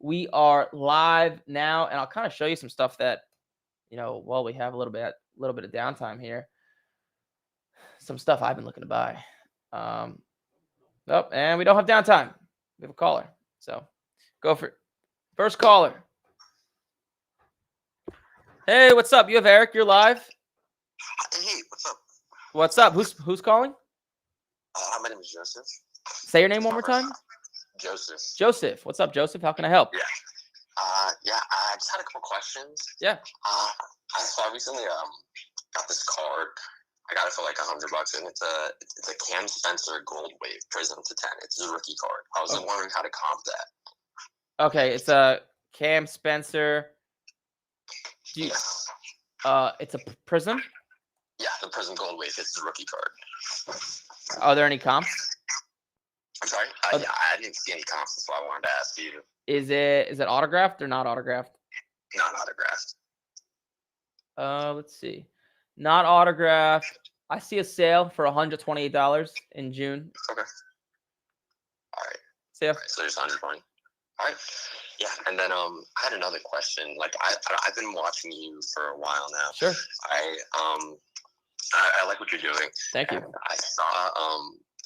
We are live now, and I'll kind of show you some stuff that, while we have a little bit of downtime here, some stuff I've been looking to buy. And we don't have downtime. We have a caller, so go for it. First caller. Hey, what's up? You have Eric. You're live. Hey, what's up? What's up? Who's calling? My name is Joseph. Say your name one more time. Joseph. Joseph. What's up, Joseph? How can I help? Yeah. I just had a couple questions. Yeah. I recently got this card. I got it for like $100, and it's a Cam Spencer Gold Wave Prism to 10. It's a rookie card. I was wondering how to comp that. Okay, it's a Cam Spencer. It's a Prism. Yeah, the Prism Gold Wave. It's a rookie card. Are there any comps? I'm sorry. Yeah, I didn't see any comps, so I wanted to ask you. Is it autographed or not autographed? Not autographed. Let's see. Not autographed. I see a sale for $128 in June. Okay. All right. Sale. All right, so there's 120. All right. Yeah, and then I had another question. Like I've been watching you for a while now. Sure. I like what you're doing. Thank you. And I saw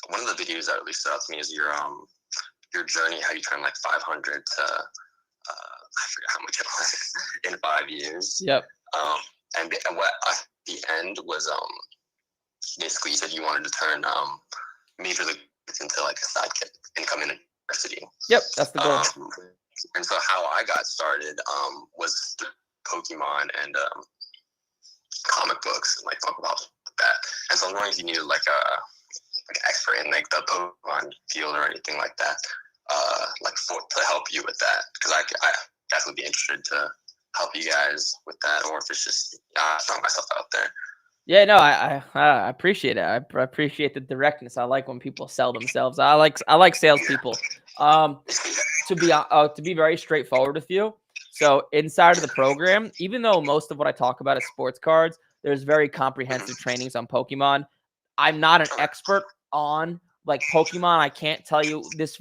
one of the videos that really stood out to me is your journey, how you turned like 500 to I forget how much it was in 5 years. Yep. And what at the end was basically you said you wanted to turn major league into like a sidekick and come in university. Yep, that's the goal. And so how I got started was through Pokemon and comic books and like Funko Pops like that. And so I was wondering if you needed like an expert in like the Pokemon field or anything like that, to help you with that, because I definitely be interested to help you guys with that, or if it's just throwing myself out there. Yeah, no, I appreciate it. I appreciate the directness. I like when people sell themselves. I like salespeople. To be very straightforward with you. So inside of the program, even though most of what I talk about is sports cards, there's very comprehensive trainings on Pokemon. I'm not an expert on like Pokemon. I can't tell you this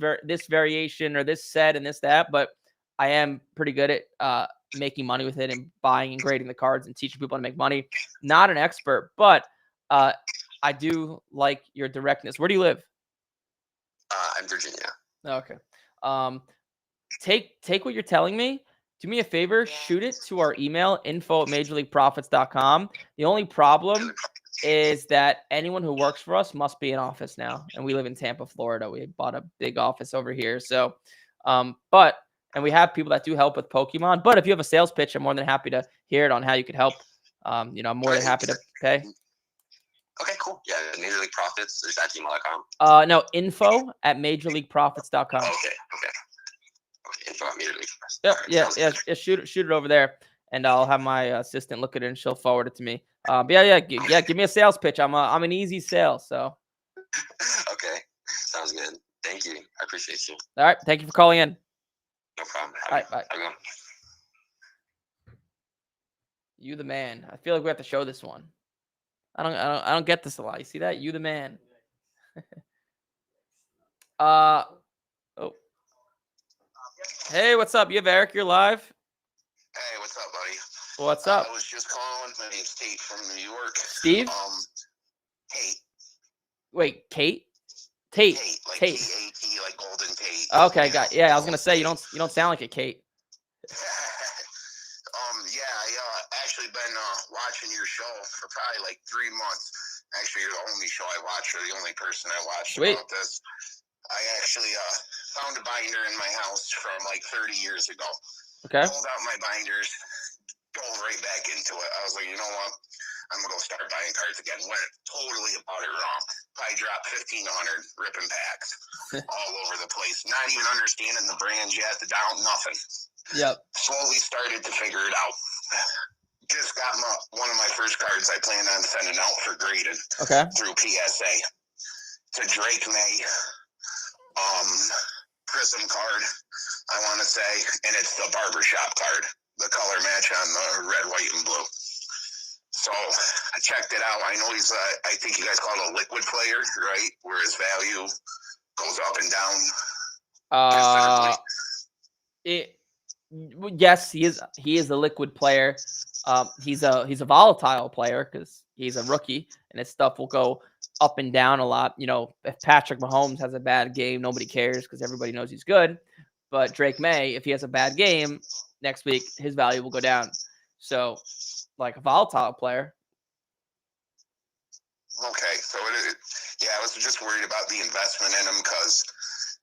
variation or this set and this that, but I am pretty good at making money with it and buying and grading the cards and teaching people how to make money. Not an expert, but I do like your directness. Where do you live? I'm Virginia. Okay. Take what you're telling me. Do me a favor, shoot it to our email, info@majorleagueprofits.com. The only problem is that anyone who works for us must be in office now. And we live in Tampa, Florida. We bought a big office over here. So, and we have people that do help with Pokemon. But if you have a sales pitch, I'm more than happy to hear it on how you could help. I'm more than happy to pay. Okay, cool. Yeah, Major League Profits is at gmail.com. No, info@majorleagueprofits.com. Okay. Info at Major League Profits. Yep, Right, yeah. Shoot it over there, and I'll have my assistant look at it, and she'll forward it to me. Give me a sales pitch. I'm an easy sale, so. Okay, sounds good. Thank you. I appreciate you. All right, thank you for calling in. No problem. All right, bye. You the man. I feel like we have to show this one. I don't get this a lot. You see that? You the man. Hey, what's up? You have Eric. You're live. Hey, what's up, buddy? What's up? I was just calling. My name's Tate from New York. Steve? Tate. Wait, Kate? Tate. Like Tate. T-A-T, like Golden Tate. Okay, got. Yeah, I was gonna say you don't sound like a Kate. I actually been watching your show for probably like 3 months. Actually, you're the only show I watch, or the only person I watched about this. I actually found a binder in my house from like 30 years ago. Okay. Pulled out my binders, dove right back into it. I was like, you know what? I'm going to go start buying cards again. Went totally about it wrong. Probably dropped 1,500 ripping packs all over the place. Not even understanding the brands yet, the down, nothing. Yep. Slowly started to figure it out. Just got one of my first cards I plan on sending out for graded through PSA. It's a Drake May Prism card, I want to say, and it's the barbershop card, the color match on the red, white, and blue. So I checked it out. I know he's, I think you guys call it a liquid player, right? Where his value goes up and down. Yes, he is. He is a liquid player. He's a volatile player because he's a rookie, and his stuff will go up and down a lot. You know, if Patrick Mahomes has a bad game, nobody cares because everybody knows he's good. But Drake May, if he has a bad game next week, his value will go down. So, like a volatile player. Okay, so yeah, I was just worried about the investment in him because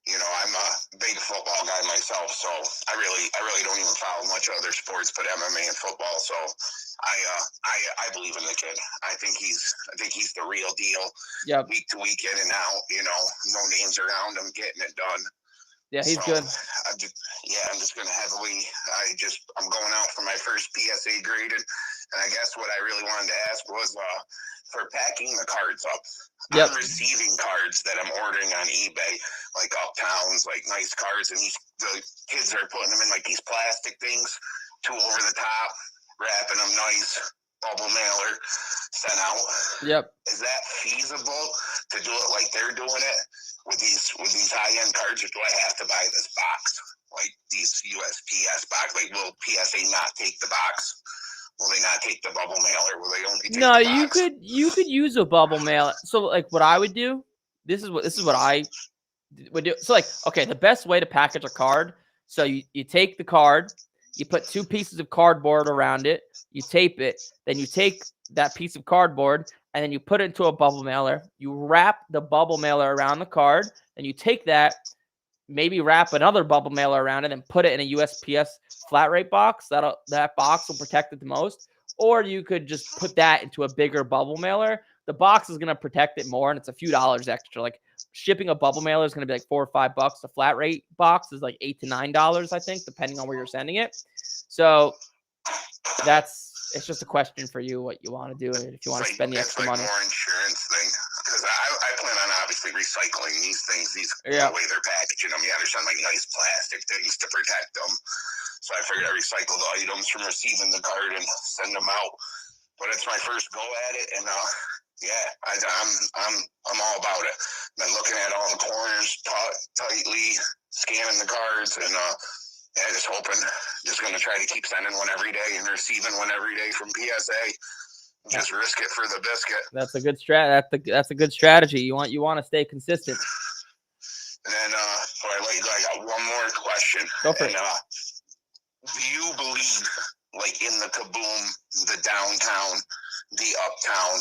I'm a big football guy myself, so I really don't even follow much other sports but MMA and football. So I believe in the kid. I think he's the real deal. Yep. Week to week, in and out. No names around him, getting it done. Yeah, he's good. I'm just gonna heavily. I'm going out for my first PSA graded, and I guess what I really wanted to ask was for packing the cards up. Yep. I'm receiving cards that I'm ordering on eBay, like Uptowns, like nice cards, and the kids are putting them in like these plastic things, too over the top, wrapping them nice, bubble mailer, sent out. Yep. Is that feasible to do it like they're doing it with these high end cards, or do I have to buy this box, like these USPS box? Like, will PSA not take the box? Will they not take the bubble mailer? Will they only take the box? you could use a bubble mail. So like what I would do, this is what I would do. So like, okay, the best way to package a card. So you take the card, you put 2 pieces of cardboard around it, you tape it, then you take that piece of cardboard and then you put it into a bubble mailer. You wrap the bubble mailer around the card, and you take that, maybe wrap another bubble mailer around it and put it in a USPS flat rate box. That box will protect it the most. Or you could just put that into a bigger bubble mailer. The box is going to protect it more, and it's a few dollars extra. Like shipping a bubble mailer is going to be like $4 or $5. A flat rate box is like $8 to $9, I think, depending on where you're sending it. So it's just a question for you what you want to do if you want to spend the extra money. It's like more insurance thing. Because I plan on obviously recycling these things, the way they're packaging them. Yeah, there's some like nice plastic things to protect them. So I figured I recycle the items from receiving the card and send them out. But it's my first go at it, and I'm all about it. Been looking at all the corners tightly, scanning the cards, and just hoping. Just gonna try to keep sending one every day and receiving one every day from PSA. Just risk it for the biscuit. That's a good That's a good strategy. You want to stay consistent. And then before I let you go, I got one more question. Go for it. Do you believe, like in the Kaboom, the downtown, the uptown,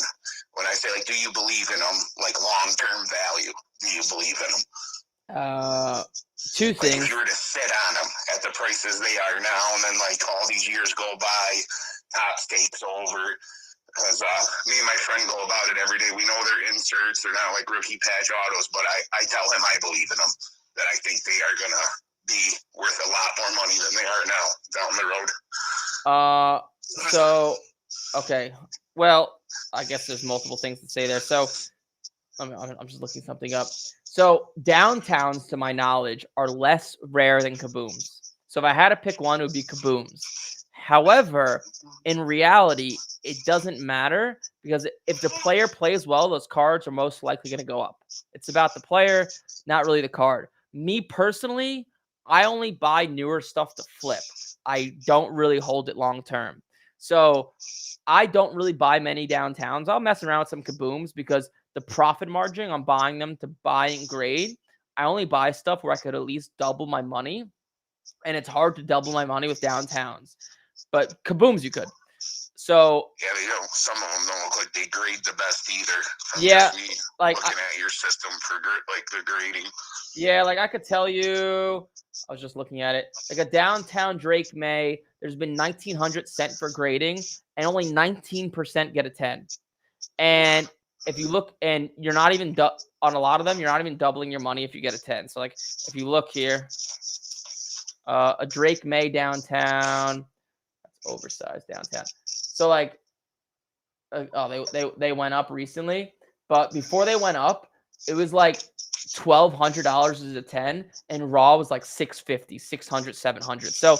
when I say like, do you believe in them, like long-term value? Do you believe in them? 2 things. If you were to sit on them at the prices they are now, and then like all these years go by, top takes over. Because me and my friend go about it every day. We know they're inserts. They're not like rookie patch autos, but I tell him I believe in them, that I think they are going to be worth a lot more money than they are now down the road. So, okay. Well, I guess there's multiple things to say there. So, I'm just looking something up. So, downtowns, to my knowledge, are less rare than Kabooms. So, if I had to pick one, it would be Kabooms. However, in reality, it doesn't matter because if the player plays well, those cards are most likely going to go up. It's about the player, not really the card. Me personally, I only buy newer stuff to flip. I don't really hold it long term. So I don't really buy many downtowns. I'll mess around with some Kabooms because the profit margin on buying them to buy and grade, I only buy stuff where I could at least double my money. And it's hard to double my money with downtowns. But Kabooms, you could. So yeah, some of them don't look like they grade the best either. Yeah, like looking at your system for like the grading. Yeah, like I could tell you, I was just looking at it. Like a downtown Drake May, there's been 1,900 sent for grading, and only 19% get a 10. And if you look, and you're not even on a lot of them, you're not even doubling your money if you get a 10. So like if you look here, a Drake May downtown. Oversized downtown. So like, they went up recently, but before they went up, it was like $1,200 is a 10, and raw was like $650, $600, $700. So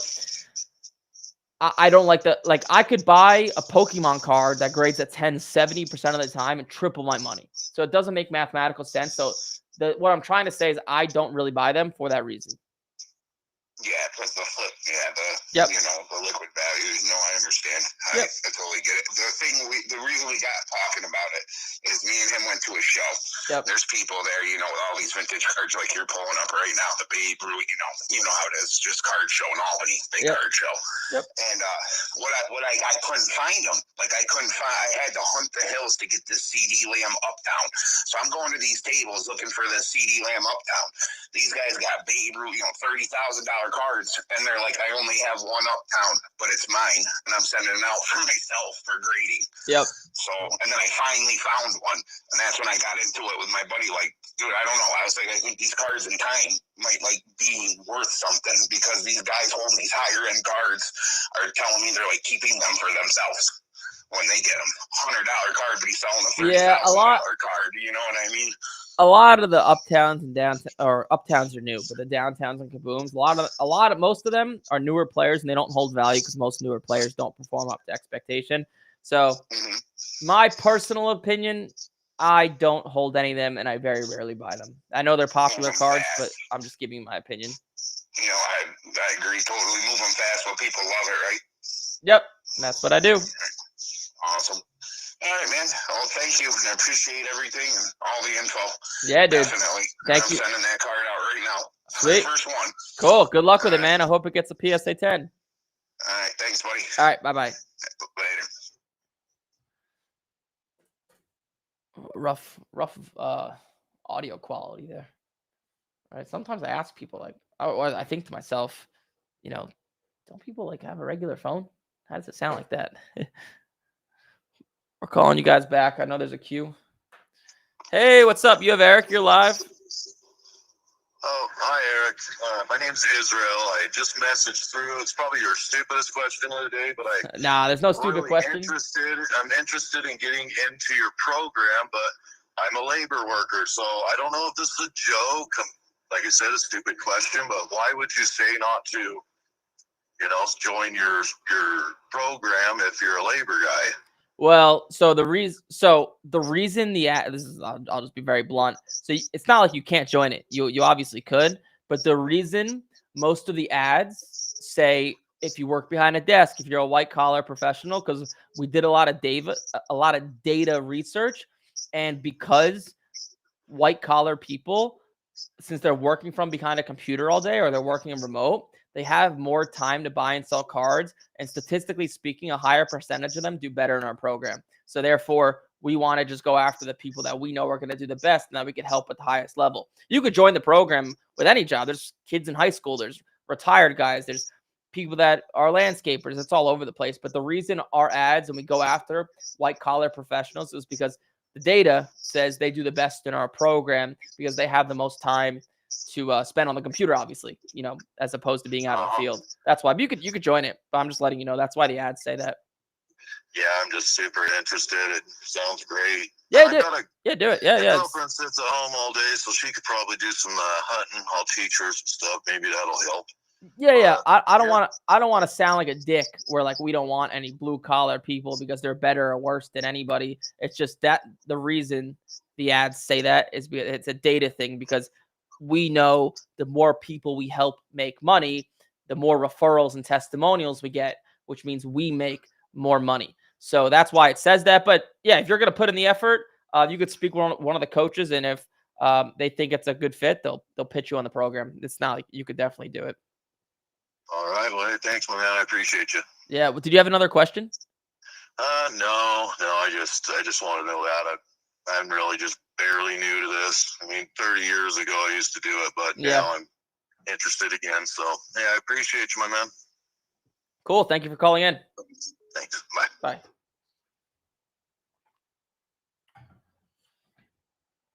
I don't like that. Like I could buy a Pokemon card that grades a 10 70% of the time and triple my money. So it doesn't make mathematical sense. So what I'm trying to say is I don't really buy them for that reason. Yeah, because the flip, Yep. the liquid value. No, I understand. Yep. I totally get it. The reason we got talking about it is me and him went to a show. Yep. There's people there, with all these vintage cards like you're pulling up right now. The Babe Ruth, you know how it is. Just card show in Albany, big card show. Yep. And I couldn't find them. Like I had to hunt the hills to get this CD Lamb Uptown. So I'm going to these tables looking for this CD Lamb Uptown. These guys got Babe Ruth, $30,000 cards, and they're like, I only have one Uptown, but it's mine, and I'm sending it out for myself for grading. Yep. So, and then I finally found one, and that's when I got into it with my buddy. Like, dude, I don't know. I was like, I think these cards in time might be worth something because these guys holding these higher end cards are telling me they're like keeping them for themselves when they get them. $100 card, but he's selling a $30,000 card. You know what I mean? A lot of the uptowns and uptowns are new, but the downtowns and kabooms, most of them are newer players and they don't hold value because most newer players don't perform up to expectation. So my personal opinion, I don't hold any of them and I very rarely buy them. I know they're popular cards, but I'm just giving my opinion. I agree totally. Move them fast when people love it, right? Yep. That's what I do. Awesome. All right, man. Well, thank you. I appreciate everything and all the info. Yeah, dude. Definitely. Thank you. I'm sending that card out right now. Sweet. First one. Cool. Good luck with it, man. I hope it gets a PSA 10. All right. Thanks, buddy. All right. Bye-bye. Later. Rough audio quality there. All right. Sometimes I ask people I think to myself, don't people have a regular phone? How does it sound like that? We're calling you guys back. I know there's a queue. Hey, what's up? You have Eric. You're live. Oh, hi, Eric. My name's Israel. I just messaged through. It's probably your stupidest question of the day, but Nah, there's no stupid really question. I'm interested in getting into your program, but I'm a labor worker, so I don't know if this is a joke. Like I said, a stupid question, but why would you say not to, join your program if you're a labor guy? Well, so the reason the ad, I'll just be very blunt. So it's not like you can't join it. You obviously could, but the reason most of the ads say if you work behind a desk, if you're a white collar professional, because we did a lot of data research, and because white collar people, since they're working from behind a computer all day or they're working in remote, they have more time to buy and sell cards. And statistically speaking, a higher percentage of them do better in our program. So therefore, we want to just go after the people that we know are going to do the best and that we can help at the highest level. You could join the program with any job. There's kids in high school. There's retired guys. There's people that are landscapers. It's all over the place. But the reason our ads and we go after white collar professionals is because the data says they do the best in our program because they have the most time to spend on the computer, obviously, as opposed to being out in the field. That's why you could join it, but I'm just letting you know that's why the ads say that. Yeah, I'm just super interested. It sounds great. Yeah, do it. Yeah. My girlfriend sits at home all day, so she could probably do some hunting. I'll teach her some stuff. Maybe that'll help. Yeah. I don't want to sound like a dick where we don't want any blue collar people because they're better or worse than anybody. It's just that the reason the ads say that is because it's a data thing, because we know the more people we help make money, the more referrals and testimonials we get, which means we make more money. So that's why it says that. But yeah, if you're going to put in the effort, you could speak with one of the coaches, and if they think it's a good fit, they'll pitch you on the program. It's not like you could definitely do it. All right. Well, hey, thanks, my man. I appreciate you. Yeah. Did you have another question? No. I just want to know that. I'm really just barely new to this. I mean, 30 years ago I used to do it, but now I'm interested again. So yeah, I appreciate you, my man. Cool. Thank you for calling in. Thanks. Bye. Bye.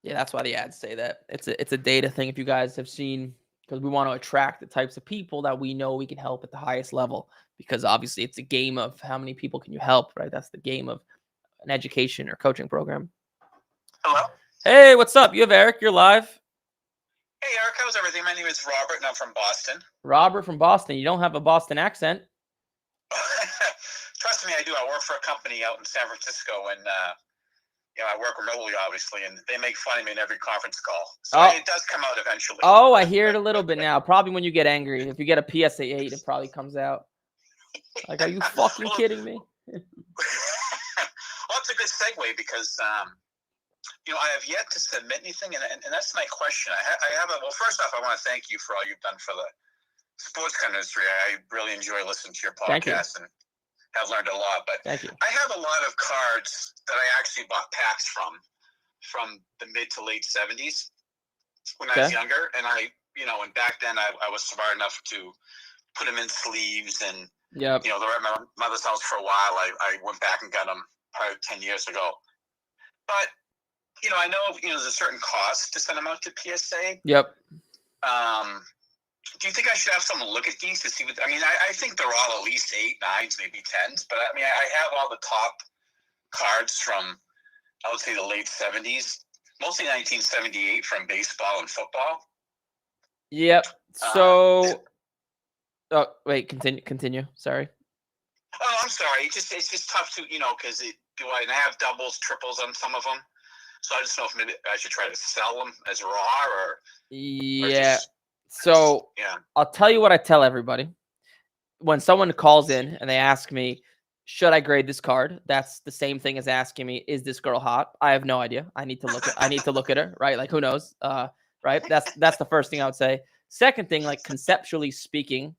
Yeah, that's why the ads say that. It's a data thing. If you guys have seen, because we want to attract the types of people that we know we can help at the highest level, because obviously it's a game of how many people can you help, right? That's the game of an education or coaching program. Hello? Hey, what's up? You have Eric. You're live. Hey, Eric. How's everything? My name is Robert, and I'm from Boston. Robert from Boston. You don't have a Boston accent. Trust me, I do. I work for a company out in San Francisco, and I work remotely, obviously, and they make fun of me in every conference call. So Oh. it does come out eventually. Oh, I hear it a little bit now. Probably when you get angry. If you get a PSA 8, it probably comes out. Like, are you fucking kidding me? Well, it's a good segue because, I have yet to submit anything, and that's my question. I haven't. Well, first off, I want to thank you for all you've done for the sports car industry. I really enjoy listening to your podcast and have learned a lot. But Thank you. I have a lot of cards that I actually bought packs from the mid to late 70s when I was younger, and and back then I was smart enough to put them in sleeves, and they were at my mother's house for a while. I went back and got them probably 10 years ago. But I know there's a certain cost to send them out to PSA. Yep. Do you think I should have someone look at these to see what? I think they're all at least 8, 9s, maybe 10s. But I have all the top cards from, I would say, the late 70s, mostly 1978 from baseball and football. Yep. So, wait, continue. Sorry. Oh, I'm sorry. It's just tough to, because I have doubles, triples on some of them. So I just don't know if maybe I should try to sell them as raw or. Yeah. I'll tell you what I tell everybody. When someone calls in and they ask me, should I grade this card? That's the same thing as asking me, is this girl hot? I have no idea. I need to look at her, right? Like, who knows? Right? That's the first thing I would say. Second thing, like, conceptually speaking,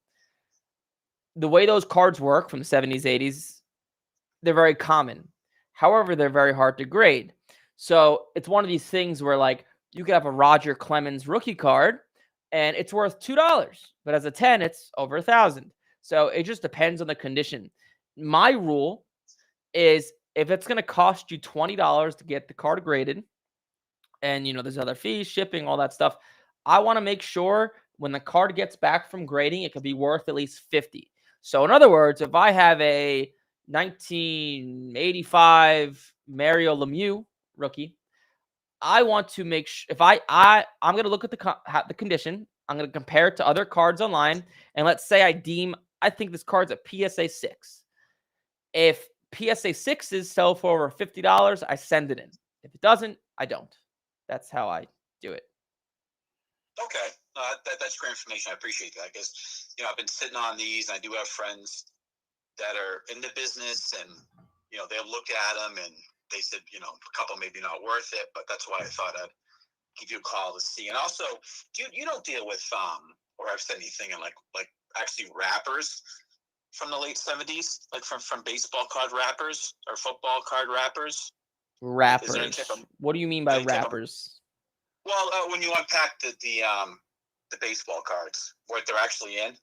the way those cards work from the 70s, 80s, they're very common. However, they're very hard to grade. So it's one of these things where, like, you could have a Roger Clemens rookie card and it's worth $2, but as a 10, it's over 1,000. So it just depends on the condition. My rule is if it's going to cost you $20 to get the card graded, and there's other fees, shipping, all that stuff, I want to make sure when the card gets back from grading, it could be worth at least $50. So in other words, if I have a 1985 Mario Lemieux rookie, I want to make sure if I'm going to look at the condition, I'm going to compare it to other cards online, and let's say I think this card's a PSA 6. If PSA 6s sell for over $50, I send it in. If it doesn't, I don't. That's how I do it. Okay, that's great information. I appreciate that because I've been sitting on these, and I do have friends that are in the business, and they'll look at them and they said a couple maybe not worth it, but that's why I thought I'd give you a call to see. And also, you don't deal with or I've said anything in like actually wrappers from the late 70s, like from baseball card wrappers or football card wrappers. Wrappers. What do you mean by wrappers? Well, when you unpack the baseball cards, what they're actually in,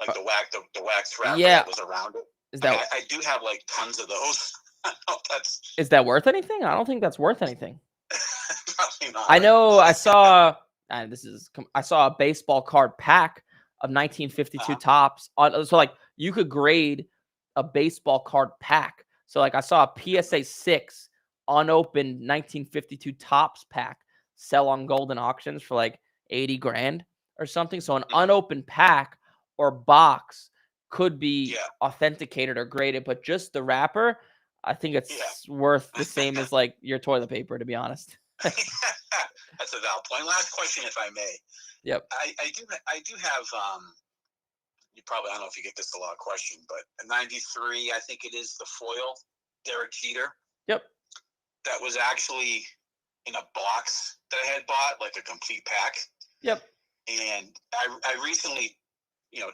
like the wax wrapper that was around it. I do have like tons of those. Is that worth anything? I don't think that's worth anything. Probably not. I know. I saw a baseball card pack of 1952 tops. So like you could grade a baseball card pack. So like I saw a PSA 6 unopened 1952 tops pack sell on Golden Auctions for like 80 grand or something. So an unopened pack or box could be authenticated or graded, but just the wrapper, I think it's worth the same as like your toilet paper, to be honest. That's a valid point. Last question, if I may. Yep. I do have you probably, I don't know if you get this a lot question, but a 93, I think it is, the foil Derek Jeter. Yep. That was actually in a box that I had bought, like a complete pack. Yep. And I recently,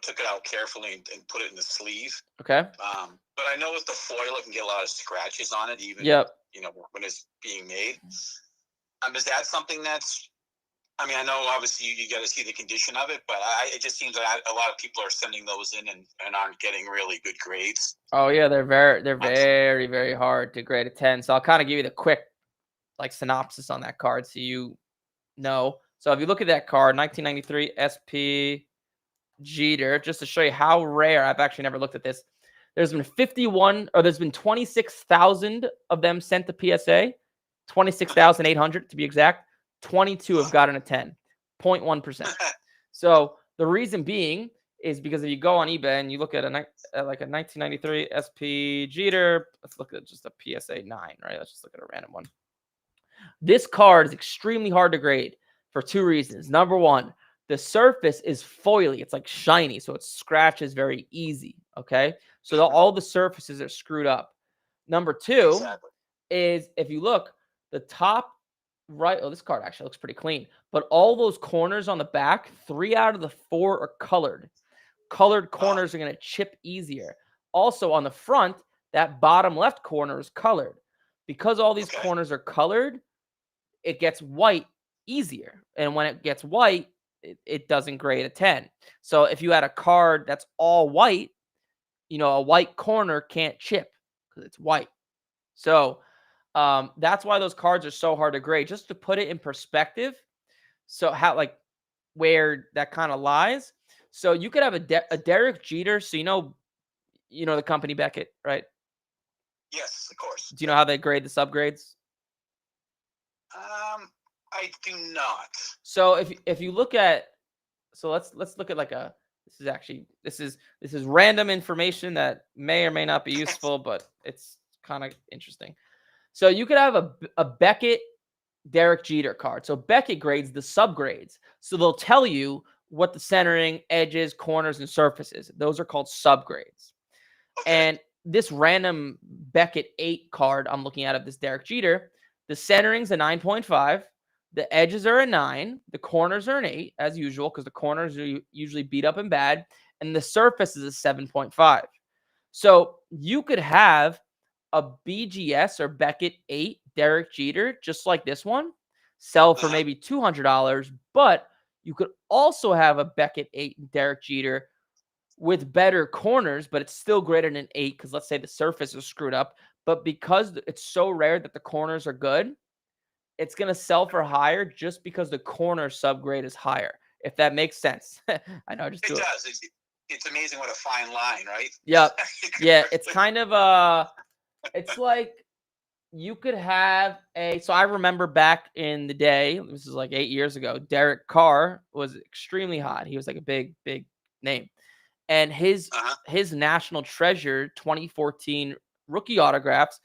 took it out carefully and put it in the sleeve. Okay. But I know with the foil, it can get a lot of scratches on it, even when it's being made. Is that something that's? I know obviously you got to see the condition of it, but it just seems like a lot of people are sending those in and aren't getting really good grades. Oh yeah, they're very, very hard to grade a 10. So I'll kind of give you the quick synopsis on that card so you know. So if you look at that card, 1993 SP Jeter, just to show you how rare, I've actually never looked at this. There's been 26,000 of them sent to PSA, 26,800 to be exact. 22 have gotten a 10, 0.1%. So the reason being is because if you go on eBay and you look at like a 1993 SP Jeter, let's look at just a PSA 9, right? Let's just look at a random one. This card is extremely hard to grade for two reasons. Number one, the surface is foily. It's like shiny, so it scratches very easy, okay? So all the surfaces are screwed up. Number two Exactly. is if you look, the top right, oh, this card actually looks pretty clean, but all those corners on the back, 3 out of the 4 are colored. Colored corners are going to chip easier. Also on the front, that bottom left corner is colored. Because all these corners are colored, it gets white easier. And when it gets white, it doesn't grade a 10. So if you had a card that's all white, a white corner can't chip because it's white. So that's why those cards are so hard to grade. Just to put it in perspective, so how where that kind of lies. So you could have a Derek Jeter. So you know the company Beckett, right? Yes, of course. Do you know how they grade the subgrades? I do not. So if you look at, so let's look at this is random information that may or may not be useful, but it's kind of interesting. So you could have a Beckett Derek Jeter card. So Beckett grades the subgrades. So they'll tell you what the centering, edges, corners, and surfaces. Those are called subgrades. Okay. And this random Beckett 8 card I'm looking at of this Derek Jeter, the centering's a 9.5. The edges are a 9. The corners are an 8, as usual, because the corners are usually beat up and bad. And the surface is a 7.5. So you could have a BGS or Beckett 8 Derek Jeter, just like this one, sell for maybe $200. But you could also have a Beckett 8 Derek Jeter with better corners, but it's still greater than 8 because let's say the surface is screwed up. But because it's so rare that the corners are good, it's going to sell for higher just because the corner subgrade is higher, if that makes sense. I know, just it does. It's amazing what a fine line, right? Yep. Yeah, it's kind of it's like you could have so I remember back in the day, this is like 8 years ago, Derek Carr was extremely hot. He was like a big name. And his National Treasure 2014 rookie autographs,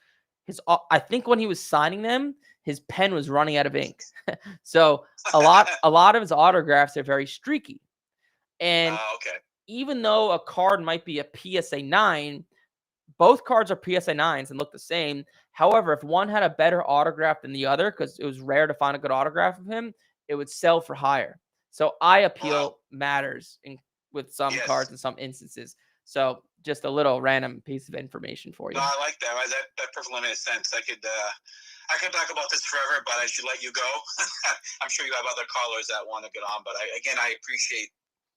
I think when he was signing them, his pen was running out of ink. So a lot of his autographs are very streaky. And even though a card might be a PSA 9, both cards are PSA 9s and look the same. However, if one had a better autograph than the other, because it was rare to find a good autograph of him, it would sell for higher. So eye appeal matters with some cards in some instances. So just a little random piece of information for you. No, I like that. That perfectly makes sense. I could talk about this forever, but I should let you go. I'm sure you have other callers that want to get on, but I appreciate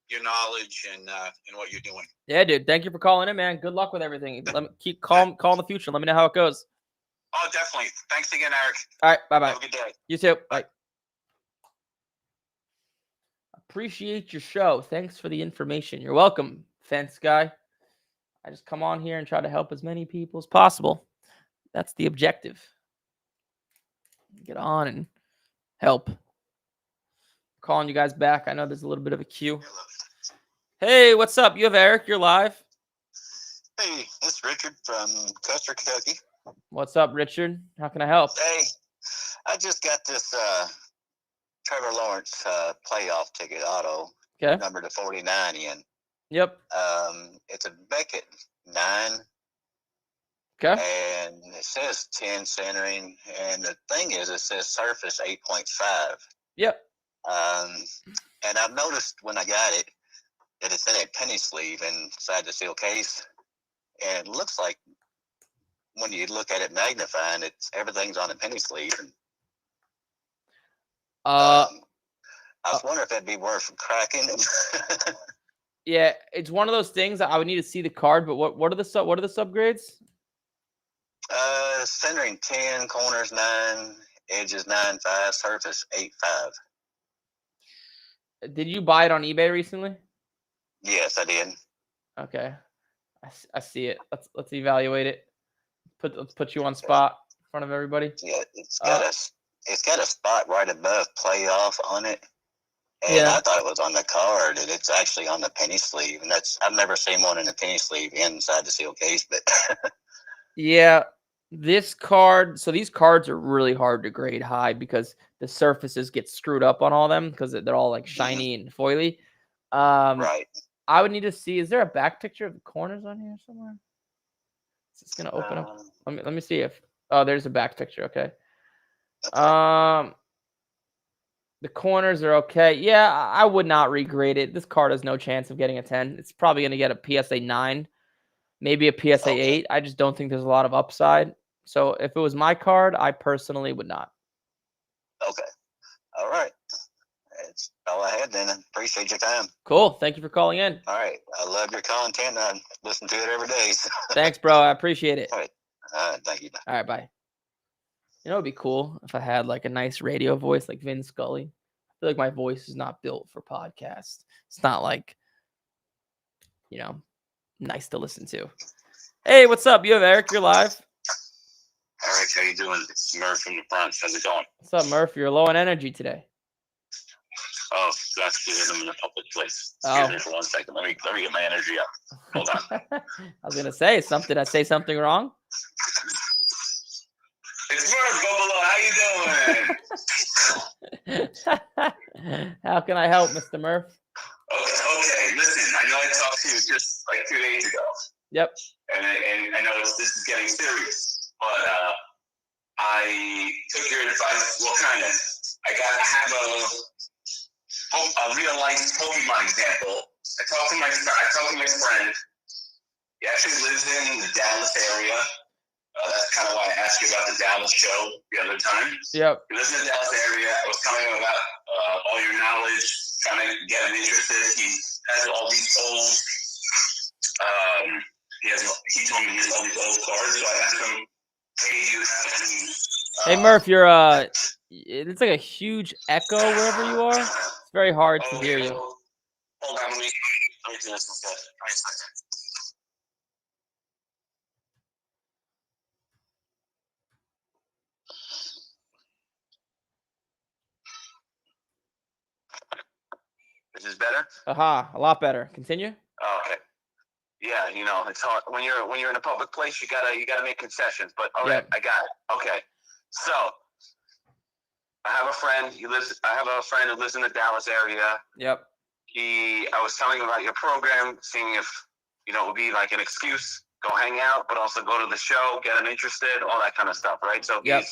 your knowledge and what you're doing. Yeah, dude. Thank you for calling in, man. Good luck with everything. Let me keep call in the future. Let me know how it goes. Oh, definitely. Thanks again, Eric. All right. Bye-bye. Have a good day. You too. Bye. Appreciate your show. Thanks for the information. You're welcome, fence guy. I just come on here and try to help as many people as possible. That's the objective. Get on and help. Calling you guys back. I know there's a little bit of a queue. Hey, what's up? You have Eric. You're live. Hey, it's Richard from Custer, Kentucky. What's up, Richard? How can I help? Hey, I just got this Trevor Lawrence playoff ticket auto, number to 49 in. Yep. It's a Beckett 9. Okay. And it says 10 centering, and the thing is, it says surface 8.5. Yep. And I've noticed when I got it that it's in a penny sleeve inside the steel case, and it looks like when you look at it magnifying, everything's on a penny sleeve. And, I was wondering if that'd be worth cracking. Yeah, it's one of those things that I would need to see the card. But what are the subgrades? Centering 10, corners 9, edges 9.5, surface 8.5. Did you buy it on eBay recently? Yes, I did. Okay, I see it. Let's evaluate it. Let's put you on spot in front of everybody. Yeah, it's got a spot right above playoff on it. And Yeah. I thought it was on the card, and it's actually on the penny sleeve. And I've never seen one in the penny sleeve inside the seal case, but Yeah, this card. So these cards are really hard to grade high because the surfaces get screwed up on all of them because they're all like shiny and foily. right. I would need to see. Is there a back picture of the corners on here somewhere? Is this gonna open up? Let me see if. Oh, there's a back picture. Okay. Okay. The corners are okay. Yeah, I would not regrade it. This card has no chance of getting a 10. It's probably going to get a PSA 9, maybe a PSA 8. I just don't think there's a lot of upside. So if it was my card, I personally would not. Okay. All right. That's all I had then. Appreciate your time. Cool. Thank you for calling in. All right. I love your content. I listen to it every day. Thanks, bro. I appreciate it. All right. All right. Thank you. All right, bye. You know, it'd be cool if I had like a nice radio voice like Vin Scully. I feel like my voice is not built for podcasts. It's not like, nice to listen to. Hey, what's up? You have Eric. You're live. All right, how you doing? It's Murph from the Bronx. How's it going? What's up, Murph? You're low on energy today. Oh, that's because I'm in a public place. Oh. Excuse me for 1 second. Let me get my energy up. Hold on. I was gonna say something. Did I say something wrong? It's Murph, go below. How you doing? How can I help, Mr. Murph? Okay. Listen, I know I talked to you just like 2 days ago. Yep. And I know this is getting serious, but I took your advice. What kind of? I have a real life Pokemon example. I talked to my friend. He actually lives in the Dallas area. That's kind of why I asked you about the Dallas show the other time. Yep. He lives in the Dallas area. I was telling him about all your knowledge, trying to get him interested. He has all these old. He told me he has all these old cards, so I asked him, "Hey, do you have any?" Hey Murph, you're it's like a huge echo wherever you are. It's very hard to hear you. Hold on, let me do this instead. Give me a second. This is better? Aha, a lot better. Continue. Okay. Yeah, it's hard when you're in a public place. You gotta make concessions. But all right, Yep. I got it. Okay. So I have a friend. I have a friend who lives in the Dallas area. Yep. I was telling him about your program, seeing if it would be like an excuse, go hang out, but also go to the show, get him interested, all that kind of stuff, right? So Yep.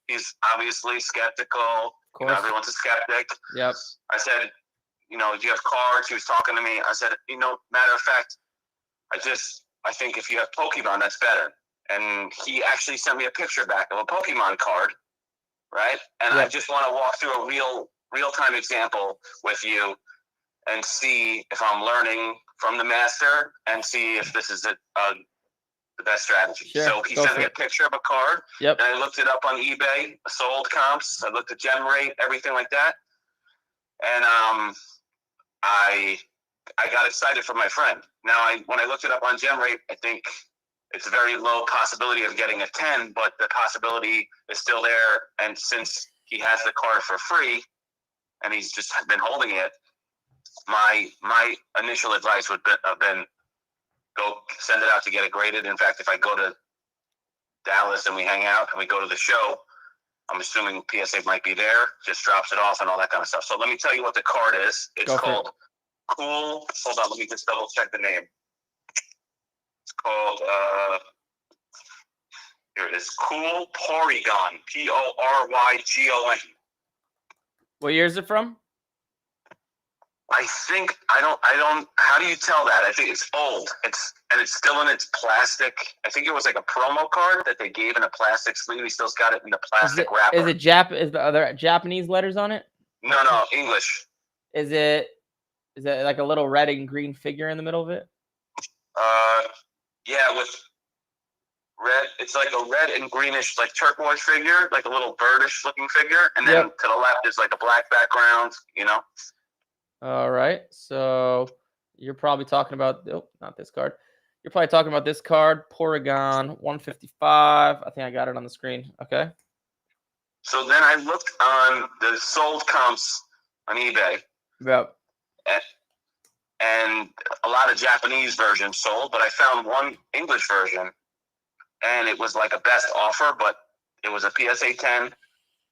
he's obviously skeptical. Of course. Everyone's a skeptic. Yep. I said, do you have cards? He was talking to me. I said, matter of fact, I think if you have Pokemon, that's better. And he actually sent me a picture back of a Pokemon card, right? And Yep. I just want to walk through a real-time example with you and see if I'm learning from the master and see if this is the best strategy. Sure, So he go sent for me a it. Yep. picture of a card, and I looked it up on eBay, sold comps, I looked at gem rate, everything like that. And I got excited for my friend. Now, when I looked it up on gem rate, I think it's a very low possibility of getting a 10, but the possibility is still there. And since he has the card for free and he's just been holding it, my initial advice would have been go send it out to get it graded. In fact, if I go to Dallas and we hang out and we go to the show, I'm assuming PSA might be there, just drops it off and all that kind of stuff. So let me tell you what the card is. It's called Cool. Hold on, let me just double check the name. It's called here it is. Cool Porygon. Porygon. What year is it from? I think I don't. How do you tell that? I think it's old. It's still in its plastic. I think it was like a promo card that they gave in a plastic sleeve. He still's got it in the plastic wrapper. Are there Japanese letters on it? No, English. Is it like a little red and green figure in the middle of it? Yeah, with red. It's like a red and greenish, like turquoise figure, like a little birdish looking figure, and then to the left is like a black background. All right. So you're probably talking about not this card. You're probably talking about this card, Porygon 155. I think I got it on the screen. Okay. So then I looked on the sold comps on eBay, Yep. And a lot of Japanese versions sold, but I found one English version, and it was like a best offer, but it was a PSA 10,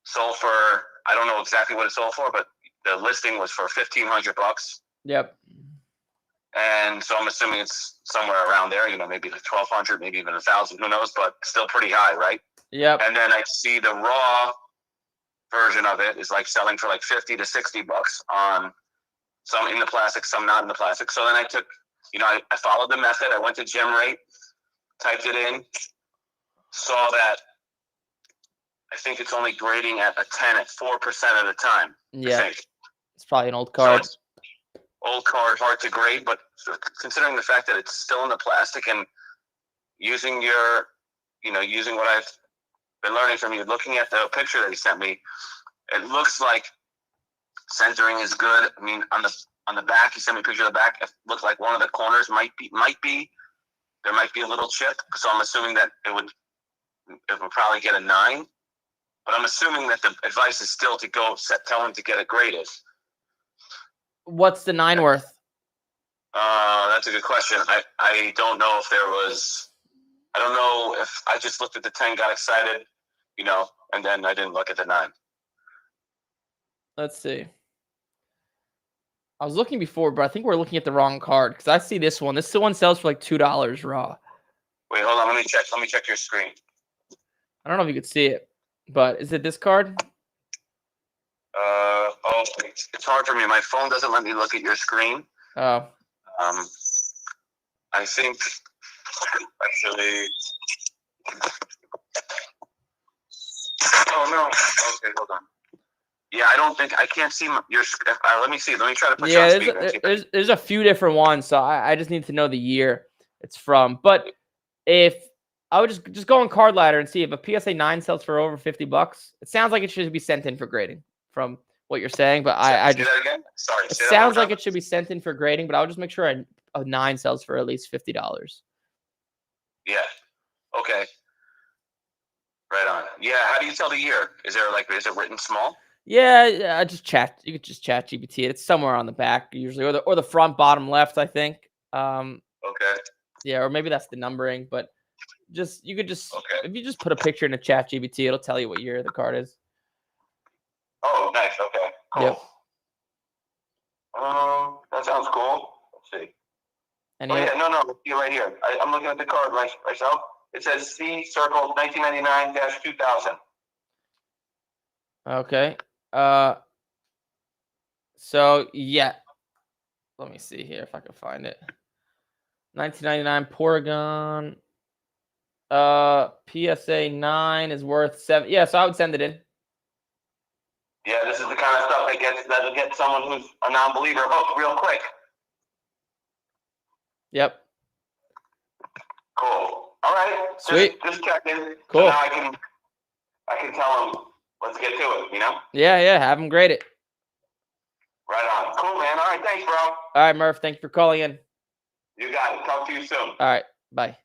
sold for, I don't know exactly what it sold for, but the listing was for $1,500. Yep. And so I'm assuming it's somewhere around there, maybe like 1,200, maybe even 1,000, who knows, but still pretty high, right? Yep. And then I see the raw version of it is like selling for like 50 to $60 on some in the plastic, some not in the plastic. So then I took, I followed the method. I went to gem rate, typed it in, saw that I think it's only grading at a 10 at 4% of the time. Yeah. I think. It's probably an old card. So old card, hard to grade, but considering the fact that it's still in the plastic and using using what I've been learning from you, looking at the picture that you sent me, it looks like centering is good. I mean, on the back, you sent me a picture of the back. It looks like one of the corners might be there might be a little chip. So I'm assuming that it would probably get a 9. But I'm assuming that the advice is still to tell him to get it graded. What's the 9 worth? That's a good question. I don't know if there was. I don't know if I just looked at the 10, got excited, and then I didn't look at the 9. Let's see. I was looking before, but I think we're looking at the wrong card because I see this one. This one sells for like $2 raw. Wait, hold on. Let me check your screen. I don't know if you could see it, but is it this card? It's hard for me. My phone doesn't let me look at your screen. Oh. I think actually. Oh no. Okay, hold on. Yeah, I can't see your. Let me see. Let me try to put you on speaker. There's a few different ones, so I just need to know the year it's from. But if I would just go on Card Ladder and see if a PSA 9 sells for over $50, it sounds like it should be sent in for grading from what you're saying. But I just say that again. Sorry. It sounds like it should be sent in for grading, but I'll just make sure a 9 sells for at least $50. Yeah. Okay. Right on. Yeah. How do you tell the year? Is it written small? Yeah, just chat. You could just chat GPT it. It's somewhere on the back usually, or the front bottom left, I think. Okay. Yeah, or maybe that's the numbering, but if you just put a picture in a chat GPT, it'll tell you what year the card is. Oh, nice. Okay. Cool. Yep. That sounds cool. Let's see. No. See right here. I'm looking at the card myself. It says C circle 1999-2000. Okay. So yeah. Let me see here if I can find it. 1999 Porygon. PSA 9 is worth 7. Yeah, so I would send it in. Yeah, this is the kind of stuff that'll get someone who's a non-believer hooked real quick. Yep. Cool. All right. Sweet. Just checking. Cool. So now I can tell him, let's get to it, Yeah, have him grade it. Right on. Cool, man. All right, thanks, bro. All right, Murph, thank you for calling in. You got it. Talk to you soon. All right, bye.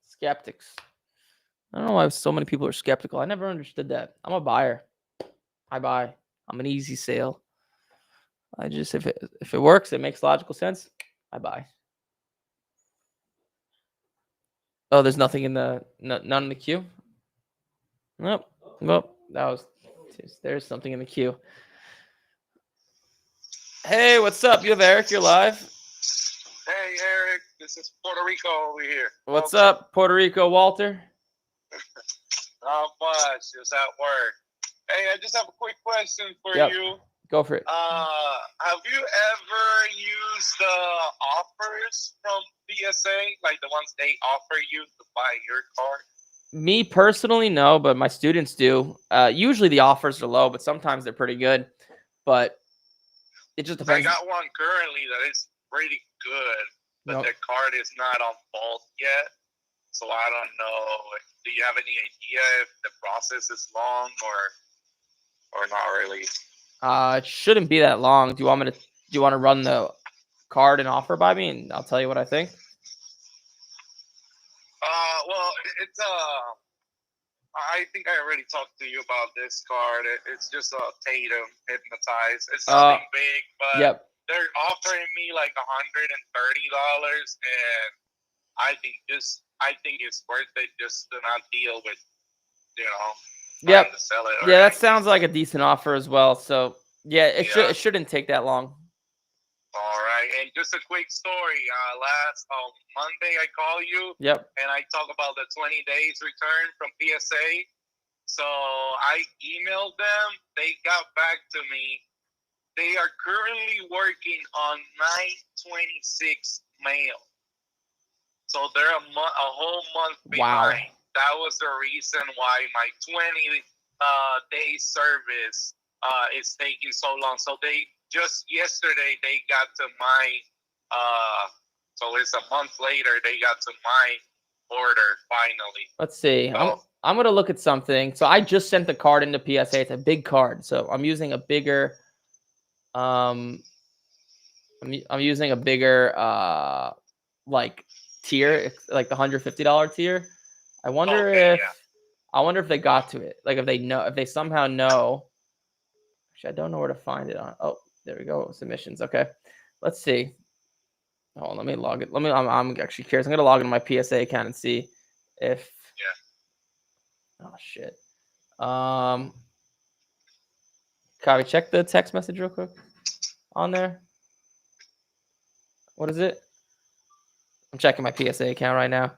Skeptics. I don't know why so many people are skeptical. I never understood that. I'm a buyer. I buy. I'm an easy sale. I just if it works, it makes logical sense. I buy. Oh, there's nothing in none in the queue. Nope. There's something in the queue. Hey, what's up? You have Eric. You're live. Hey, Eric. This is Puerto Rico over here. What's up, Puerto Rico, Walter? Not much. Just at work. Hey, I just have a quick question for you. Go for it. Have you ever used the offers from PSA, like the ones they offer you to buy your card? Me personally, no, but my students do. Usually the offers are low, but sometimes they're pretty good. But it just depends. I got one currently that is pretty good, but the card is not on bulk yet. So I don't know. Do you have any idea if the process is long or not really? It shouldn't be that long. Do you want to run the card and offer by me, and I'll tell you what I think? Well, it's I think I already talked to you about this card. It's just a Tatum Hypnotize. It's nothing big, but Yep. they're offering me like $130, and I think it's worth it just to not deal with, Yep. to sell it. Yeah, that sounds like a decent offer as well. So yeah, it shouldn't take that long. All right, and just a quick story. Last Monday, I call you. Yep. And I talk about the 20 days return from PSA. So I emailed them. They got back to me. They are currently working on 9/26 mail. So they're a whole month behind. Wow. That was the reason why my 20-day service is taking so long. So they just yesterday they got to my so it's a month later they got to my order finally. Let's see. So, I'm gonna look at something. So I just sent the card into PSA. It's a big card, so I'm using a bigger. I'm using a bigger like tier, like the $150 tier. I wonder if they got to it. Like if they somehow know. Actually, I don't know where to find it on. Oh, there we go. Submissions. Okay, let's see. Oh, let me log it. I'm actually curious. I'm gonna log into my PSA account and see if. Yeah. Oh shit. Kyle, check the text message real quick. On there. What is it? I'm checking my PSA account right now.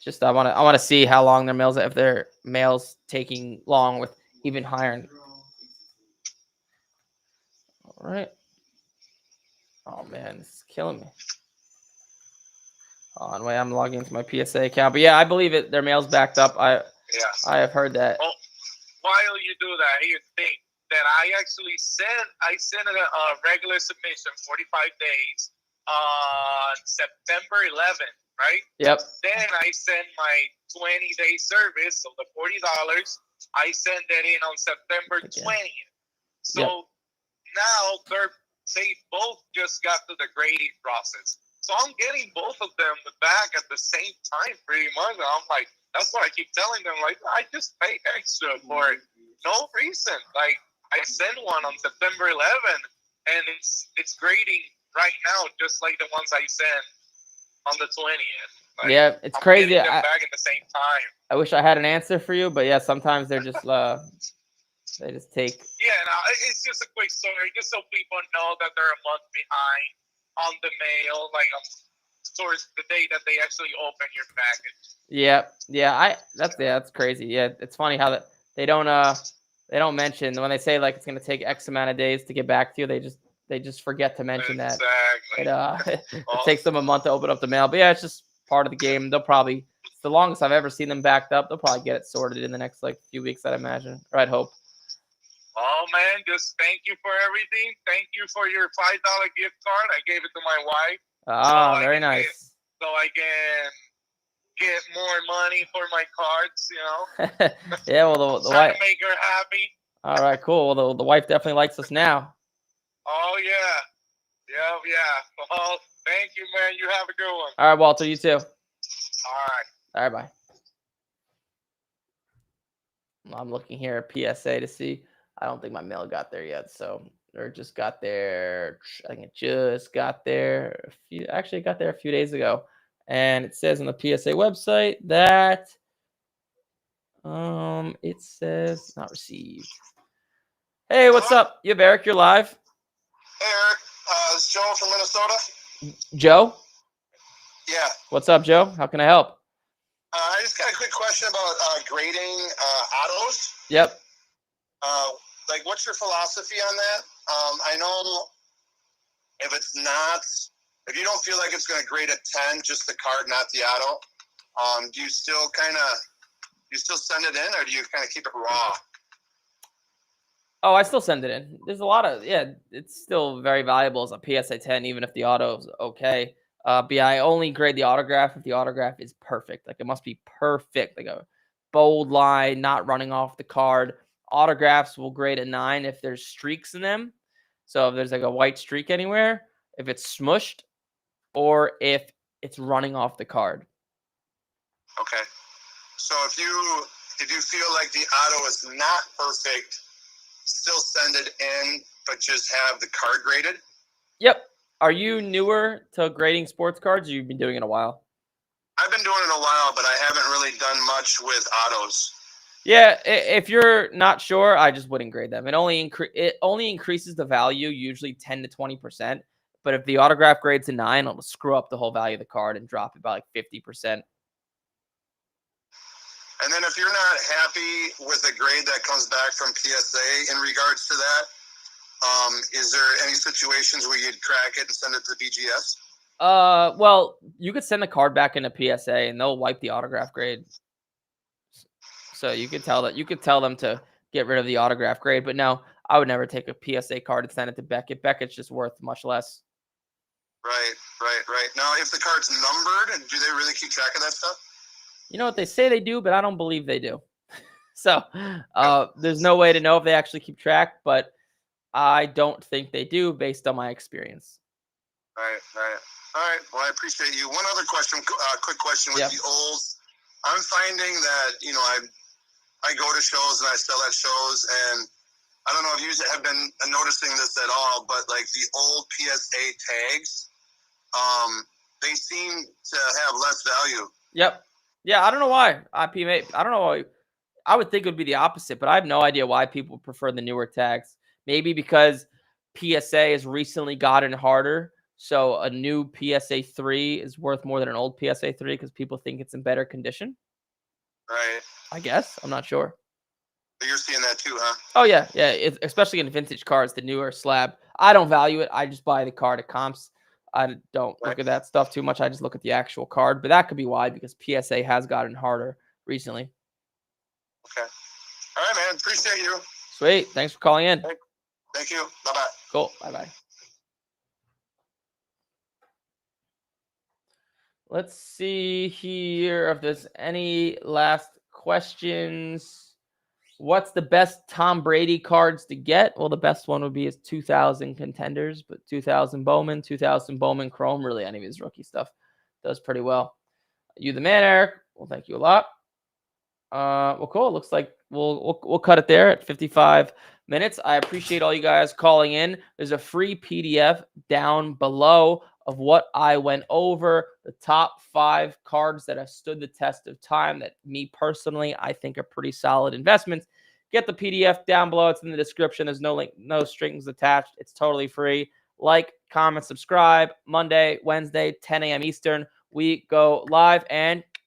Just I want to see how long their mails, if their mails taking long with even higher. All right. Oh man, this is killing me. Hold on, wait, I'm logging into my PSA account. But yeah, I believe it. Their mail's backed up. I have heard that. Well, while you do that, here's the thing that I actually sent a regular submission 45 days on September 11th, right? Yep. Then I sent my 20-day service, so the $40. I sent that in on September 20th. So now they both just got to the grading process. So I'm getting both of them back at the same time, pretty much. And I'm like, that's what I keep telling them. Like, I just pay extra for it. No reason. Like, I sent one on September 11th, and it's grading right now, just like the ones I sent on the 20th. Like, yeah, it's crazy. I'm getting them back at the same time. I wish I had an answer for you, but yeah, sometimes they're just they just take. Yeah, no, it's just a quick story, just so people know that they're a month behind on the mail, like towards the day that they actually open your package. Yeah, that's crazy. Yeah, it's funny how that they don't mention when they say like it's gonna take X amount of days to get back to you. They just forget to mention that. It takes them a month to open up the mail. But yeah, it's just part of the game. They'll probably, it's the longest I've ever seen them backed up. They'll probably get it sorted in the next like few weeks, I'd imagine, or I'd hope. Oh man, just thank you for everything. Thank you for your $5 gift card. I gave it to my wife. Ah, very nice. So I can get more money for my cards, Yeah, well, the trying wife to make her happy. All right, cool. Well, the wife definitely likes us now. Oh yeah. Well, thank you, man. You have a good one. All right, Walter. You too. All right. All right, bye. I'm looking here at PSA to see. I don't think my mail got there yet, so or just got there. I think it just got there. Actually, it got there a few days ago, and it says on the PSA website that it says not received. Hey, what's up? You have Eric? You're live. Hey, Eric. It's Joe from Minnesota. Joe? Yeah. What's up, Joe? How can I help? I just got a quick question about grading autos. Yep. Like, what's your philosophy on that? I know if you don't feel like it's going to grade a 10, just the card, not the auto, do you still send it in, or do you kind of keep it raw? Oh, I still send it in. There's a lot of, it's still very valuable as a PSA 10, even if the auto is okay. But yeah, I only grade the autograph if the autograph is perfect. Like, it must be perfect, like a bold line, not running off the card. Autographs will grade a 9 if there's streaks in them. So if there's like a white streak anywhere, if it's smushed, or if it's running off the card. Okay. So if you If you feel like the auto is not perfect, still send it in, but just have the card graded. Yep. Are you newer to grading sports cards, or you've been doing it a while? I've been doing it a while, but I haven't really done much with autos. Yeah, if you're not sure, I just wouldn't grade them. It only increases the value, usually 10 to 20%. But if the autograph grade's a 9, it'll screw up the whole value of the card and drop it by like 50%. And then if you're not happy with the grade that comes back from PSA in regards to that, is there any situations where you'd crack it and send it to BGS? Well, you could send the card back in a PSA and they'll wipe the autograph grade. So you could tell them to get rid of the autograph grade. But no, I would never take a PSA card and send it to Beckett. Beckett's just worth much less. Right. Now, if the card's numbered, do they really keep track of that stuff? You know what they say they do, but I don't believe they do. So there's no way to know if they actually keep track, but I don't think they do based on my experience. Right. All right. Well, I appreciate you. One other question, quick question with the olds. I'm finding that, I go to shows and I sell at shows, and I don't know if you have been noticing this at all, but like the old PSA tags, they seem to have less value. Yep. Yeah, I don't know why. I don't know why. I would think it would be the opposite, but I have no idea why people prefer the newer tags. Maybe because PSA has recently gotten harder. So a new PSA 3 is worth more than an old PSA 3 because people think it's in better condition. Right. I guess. I'm not sure. But you're seeing that too, huh? Oh, yeah. Yeah. Especially in vintage cards, the newer slab. I don't value it. I just buy the card at comps. I don't look at that stuff too much. I just look at the actual card. But that could be why, because PSA has gotten harder recently. Okay. All right, man. Appreciate you. Sweet. Thanks for calling in. Thank you. Bye-bye. Cool. Bye-bye. Let's see here if there's any last questions. What's the best Tom Brady cards to get? Well, the best one would be his 2000 contenders, but 2000 Bowman, 2000 Bowman Chrome, really any of his rookie stuff does pretty well. You the man, Eric. Well, thank you a lot. Well, cool. Looks like we'll cut it there at 55 minutes. I appreciate all you guys calling in. There's a free PDF down below of what I went over, the top 5 cards that have stood the test of time that me personally, I think are pretty solid investments. Get the PDF down below. It's in the description. There's no link, no strings attached. It's totally free. Like, comment, subscribe. Monday, Wednesday, 10 a.m. Eastern. We go live, and